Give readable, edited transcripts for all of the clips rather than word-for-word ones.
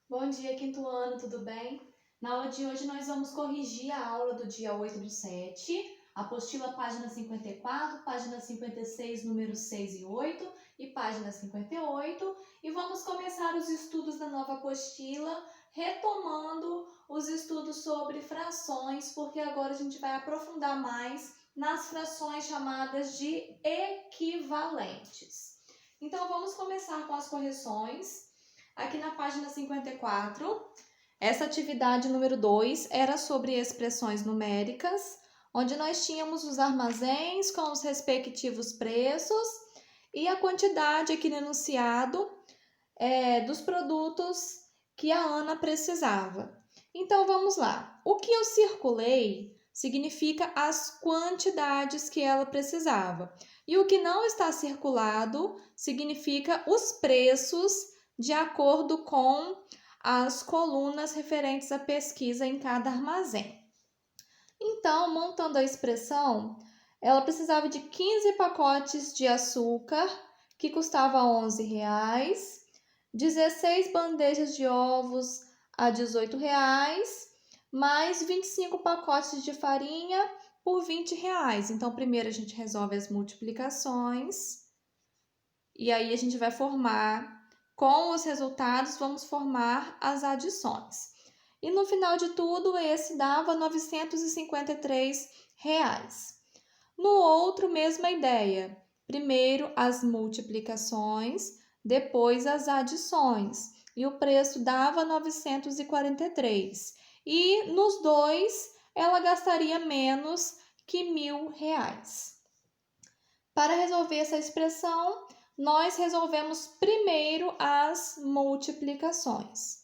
Bom dia, quinto ano, tudo bem? Na aula de hoje nós vamos corrigir a aula do dia 8/7, apostila página 54, página 56, números 6 e 8 e página 58, e vamos começar os estudos da nova apostila, retomando os estudos sobre frações, porque agora a gente vai aprofundar mais nas frações chamadas de equivalentes. Então vamos começar com as correções. Aqui na página 54, essa atividade número 2 era sobre expressões numéricas, onde nós tínhamos os armazéns com os respectivos preços e a quantidade aqui no enunciado dos produtos que a Ana precisava. Então vamos lá. O que eu circulei significa as quantidades que ela precisava. E o que não está circulado significa os preços de acordo com as colunas referentes à pesquisa em cada armazém. Então, montando a expressão, ela precisava de 15 pacotes de açúcar, que custava R$ 11, 16 bandejas de ovos a R$ 18, mais 25 pacotes de farinha por R$ 20. Então, primeiro a gente resolve as multiplicações e aí a gente vai formar, com os resultados, vamos formar as adições. E no final de tudo, esse dava R$ 953. No outro, mesma ideia. Primeiro as multiplicações, depois as adições. E o preço dava R$ 943. E nos dois, ela gastaria menos que R$ 1.000. Para resolver essa expressão, nós resolvemos primeiro as multiplicações.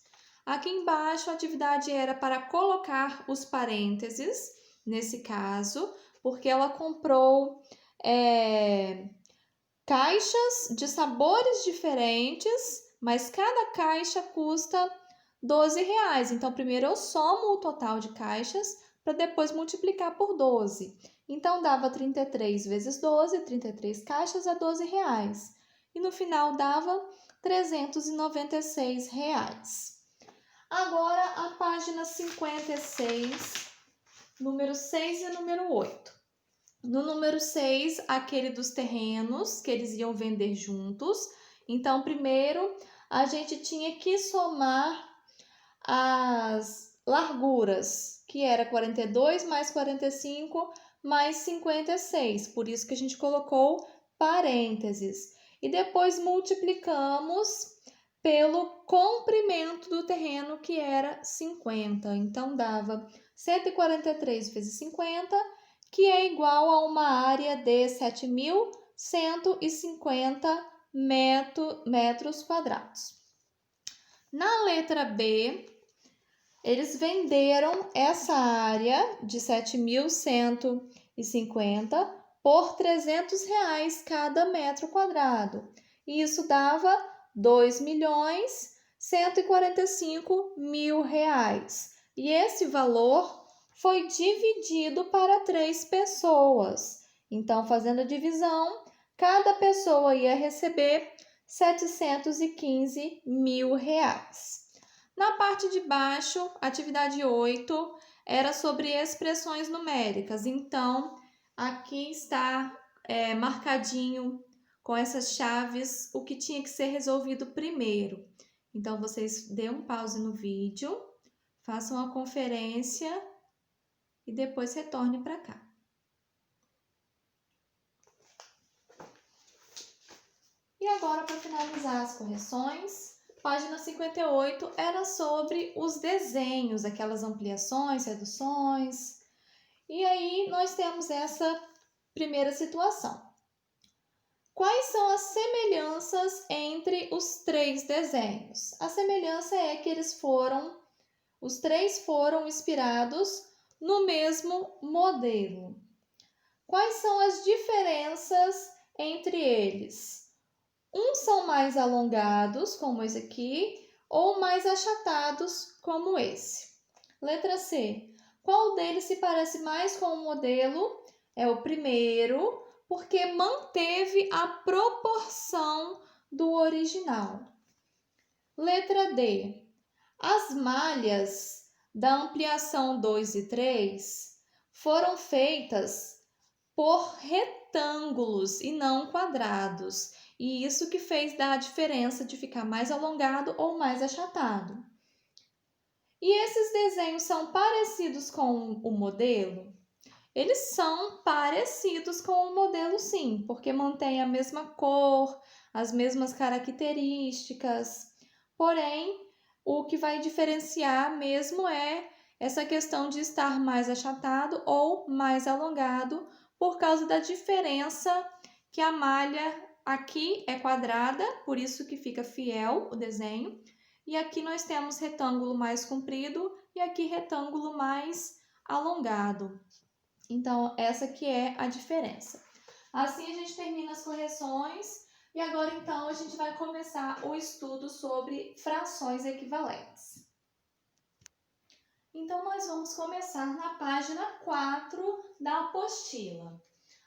Aqui embaixo, a atividade era para colocar os parênteses, nesse caso, porque ela comprou caixas de sabores diferentes, mas cada caixa custa R$ 12. Então, primeiro eu somo o total de caixas para depois multiplicar por 12. Então, dava 33 vezes 12, 33 caixas a R$ 12. E no final dava R$ 396. Agora, a página 56, número 6 e número 8. No número 6, aquele dos terrenos, que eles iam vender juntos. Então, primeiro, a gente tinha que somar as larguras, que era 42 mais 45 mais 56. Por isso que a gente colocou parênteses. E depois multiplicamos pelo comprimento do terreno, que era 50. Então, dava 143 vezes 50, que é igual a uma área de 7.150 metros quadrados. Na letra B, eles venderam essa área de 7.150 por R$ 300 cada metro quadrado. E isso dava R$ 2.145.000. E esse valor foi dividido para 3 pessoas. Então, fazendo a divisão, cada pessoa ia receber R$ 715.000. Na parte de baixo, atividade 8 era sobre expressões numéricas. Então, aqui está marcadinho com essas chaves o que tinha que ser resolvido primeiro. Então, vocês dêem um pause no vídeo, façam a conferência e depois retorne para cá. E agora, para finalizar as correções, página 58 era sobre os desenhos, aquelas ampliações, reduções. E aí nós temos essa primeira situação. Quais são as semelhanças entre os 3 desenhos? A semelhança é que os 3 foram inspirados no mesmo modelo. Quais são as diferenças entre eles? Uns são mais alongados, como esse aqui, ou mais achatados, como esse. Letra C. Qual deles se parece mais com o modelo? É o primeiro, porque manteve a proporção do original. Letra D. As malhas da ampliação 2 e 3 foram feitas por retângulos e não quadrados. E isso que fez dar a diferença de ficar mais alongado ou mais achatado. E esses desenhos são parecidos com o modelo? Eles são parecidos com o modelo, sim, porque mantém a mesma cor, as mesmas características. Porém, o que vai diferenciar mesmo é essa questão de estar mais achatado ou mais alongado, por causa da diferença que a malha aqui é quadrada, por isso que fica fiel o desenho, e aqui nós temos retângulo mais comprido e aqui retângulo mais alongado. Então, essa que é a diferença. Assim, a gente termina as correções e agora, então, a gente vai começar o estudo sobre frações equivalentes. Então, nós vamos começar na página 4 da apostila.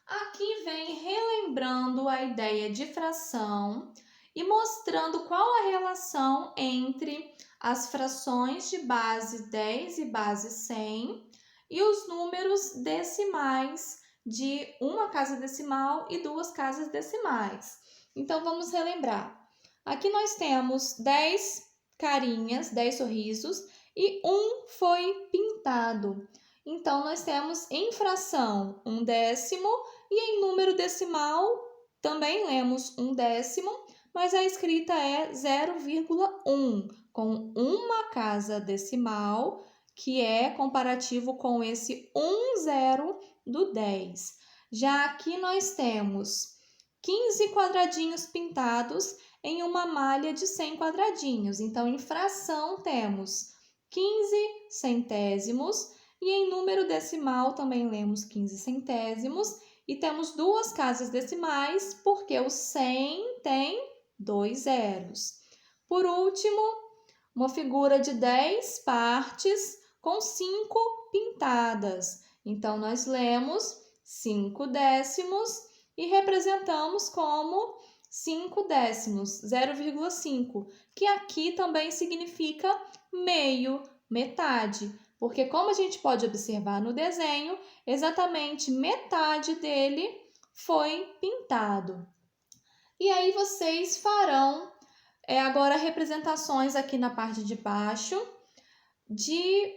Aqui vem relembrando a ideia de fração e mostrando qual a relação entre as frações de base 10 e base 100 e os números decimais de uma casa decimal e duas casas decimais. Então, vamos relembrar. Aqui nós temos 10 carinhas, 10 sorrisos e um foi pintado. Então, nós temos em fração 1/10 e em número decimal também lemos 1/10, mas a escrita é 0,1, com uma casa decimal, que é comparativo com esse 10 do 10. Já aqui nós temos 15 quadradinhos pintados em uma malha de 100 quadradinhos. Então, em fração temos 15 centésimos e em número decimal também lemos 15 centésimos e temos duas casas decimais porque o 100 tem 2 zeros. Por último, uma figura de 10 partes com 5 pintadas. Então, nós lemos 5/10 e representamos como 5/10, 0,5, que aqui também significa meio, metade, porque como a gente pode observar no desenho, exatamente metade dele foi pintado. E aí vocês farão agora representações aqui na parte de baixo de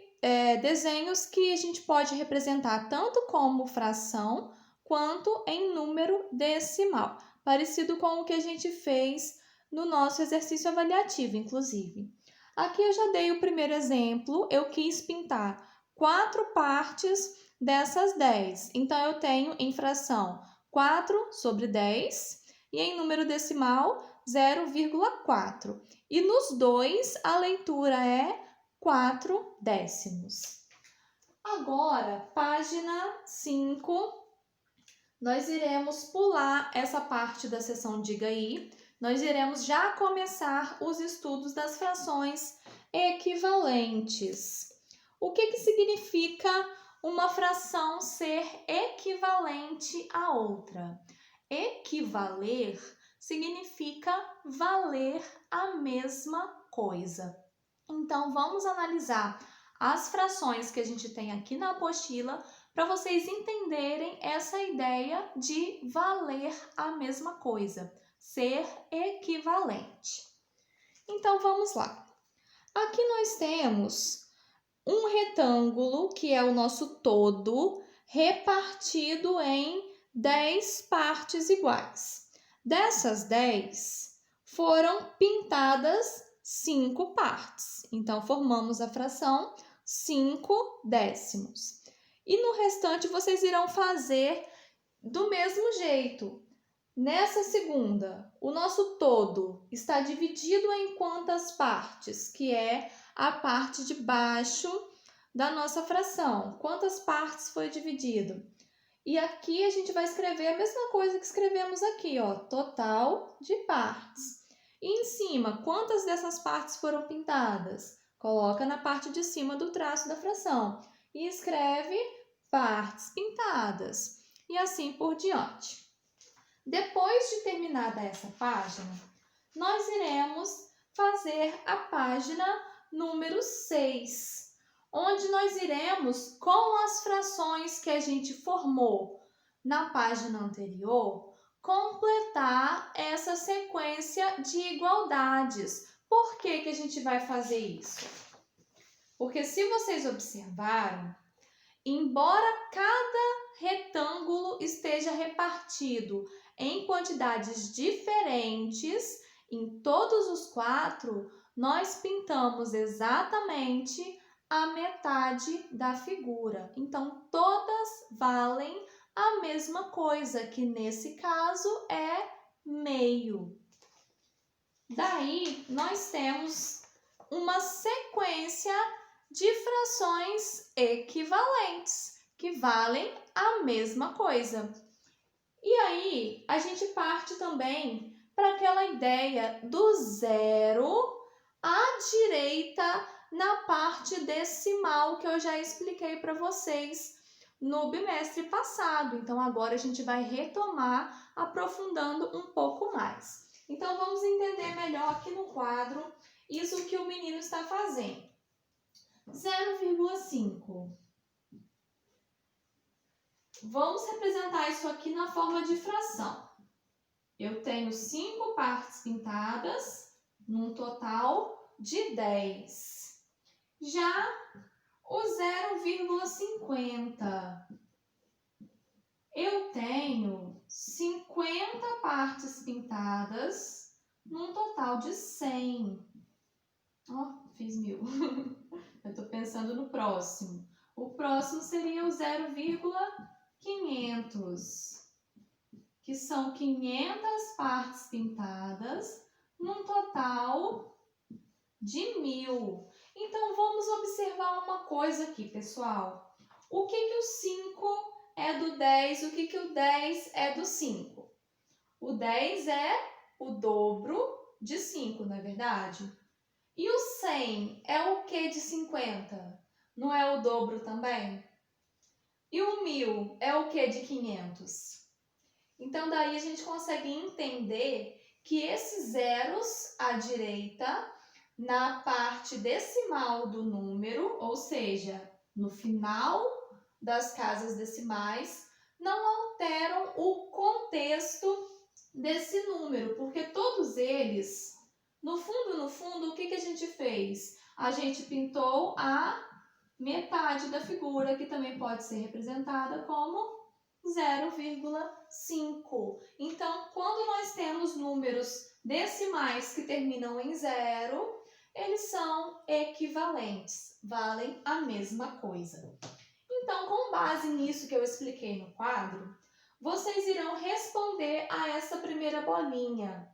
desenhos que a gente pode representar tanto como fração quanto em número decimal, parecido com o que a gente fez no nosso exercício avaliativo, inclusive. Aqui eu já dei o primeiro exemplo, eu quis pintar 4 partes dessas 10. Então, eu tenho em fração 4/10 e em número decimal 0,4. E nos dois, a leitura é 4/10. Agora, página 5, nós iremos pular essa parte da seção Diga Aí. Nós iremos já começar os estudos das frações equivalentes. O que significa uma fração ser equivalente à outra? Equivaler significa valer a mesma coisa. Então, vamos analisar as frações que a gente tem aqui na apostila para vocês entenderem essa ideia de valer a mesma coisa, ser equivalente. Então, vamos lá. Aqui nós temos um retângulo, que é o nosso todo, repartido em 10 partes iguais. Dessas 10, foram pintadas 5 partes. Então, formamos a fração 5/10. E no restante, vocês irão fazer do mesmo jeito. Nessa segunda, o nosso todo está dividido em quantas partes? Que é a parte de baixo da nossa fração. Quantas partes foi dividido? E aqui a gente vai escrever a mesma coisa que escrevemos aqui, ó, total de partes. E em cima, quantas dessas partes foram pintadas? Coloca na parte de cima do traço da fração e escreve partes pintadas. E assim por diante. Depois de terminada essa página, nós iremos fazer a página número 6, onde nós iremos, com as frações que a gente formou na página anterior, completar essa sequência de igualdades. Por que que a gente vai fazer isso? Porque se vocês observarem, embora cada retângulo esteja repartido em quantidades diferentes, em todos os 4, nós pintamos exatamente a metade da figura. Então, todas valem a mesma coisa, que nesse caso é meio. Daí, nós temos uma sequência de frações equivalentes, que valem a mesma coisa. E aí, a gente parte também para aquela ideia do zero à direita na parte decimal que eu já expliquei para vocês no bimestre passado. Então, agora a gente vai retomar aprofundando um pouco mais. Então, vamos entender melhor aqui no quadro isso que o menino está fazendo. 0,5. Vamos representar isso aqui na forma de fração. Eu tenho 5 partes pintadas, num total de 10. Já o 0,50. Eu tenho 50 partes pintadas, num total de 100. Ó, fiz 1000. Eu estou pensando no próximo. O próximo seria o 0,500, que são 500 partes pintadas, num total de 1000. Então, vamos observar uma coisa aqui, pessoal. O que que o 5 é do 10? O que que o 10 é do 5? O 10 é o dobro de 5, não é verdade? E o 100 é o que de 50? Não é o dobro também? E o 1000 é o que de 500? Então, daí a gente consegue entender que esses zeros à direita, na parte decimal do número, ou seja, no final das casas decimais, não alteram o contexto desse número, porque todos eles, no fundo, o que que a gente fez? A gente pintou a metade da figura, que também pode ser representada como 0,5. Então, quando nós temos números decimais que terminam em 0, eles são equivalentes, valem a mesma coisa. Então, com base nisso que eu expliquei no quadro, vocês irão responder a essa primeira bolinha.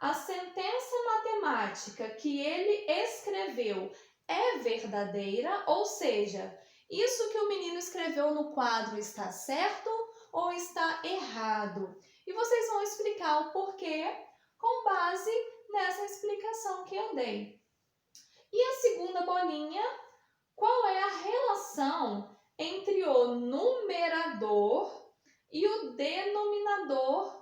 A sentença matemática que ele escreveu é verdadeira, ou seja, isso que o menino escreveu no quadro está certo ou está errado? E vocês vão explicar o porquê com base nessa explicação que eu dei. E a segunda bolinha, qual é a relação entre o numerador e o denominador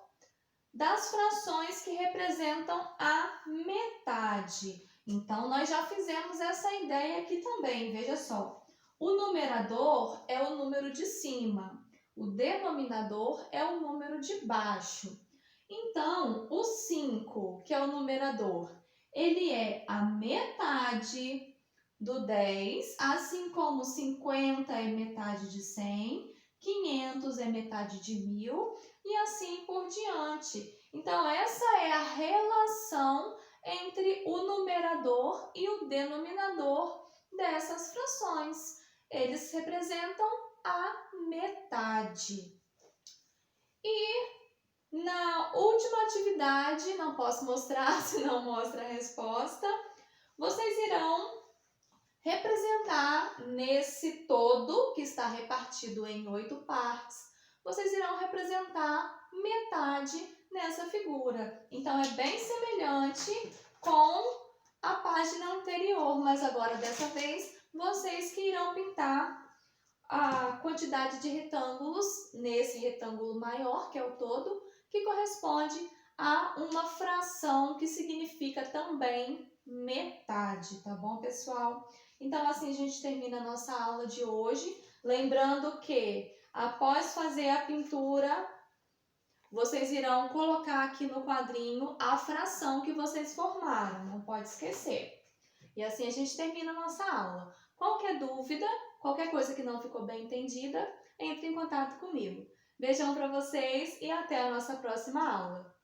das frações que representam a metade? Então, nós já fizemos essa ideia aqui também, veja só. O numerador é o número de cima, o denominador é o número de baixo. Então, o 5, que é o numerador, ele é a metade do 10, assim como 50 é metade de 100, 500 é metade de 1000 e assim por diante. Então, essa é a relação entre o numerador e o denominador dessas frações. Eles representam a metade. E na última atividade, não posso mostrar, senão mostra a resposta, vocês irão representar nesse todo, que está repartido em 8 partes, vocês irão representar metade nessa figura. Então, é bem semelhante com a página anterior, mas agora, dessa vez, vocês que irão pintar a quantidade de retângulos nesse retângulo maior, que é o todo, que corresponde a uma fração que significa também metade, tá bom, pessoal? Então, assim a gente termina a nossa aula de hoje. Lembrando que, após fazer a pintura, vocês irão colocar aqui no quadrinho a fração que vocês formaram, não pode esquecer. E assim a gente termina a nossa aula. Qualquer dúvida, qualquer coisa que não ficou bem entendida, entre em contato comigo. Beijão para vocês e até a nossa próxima aula.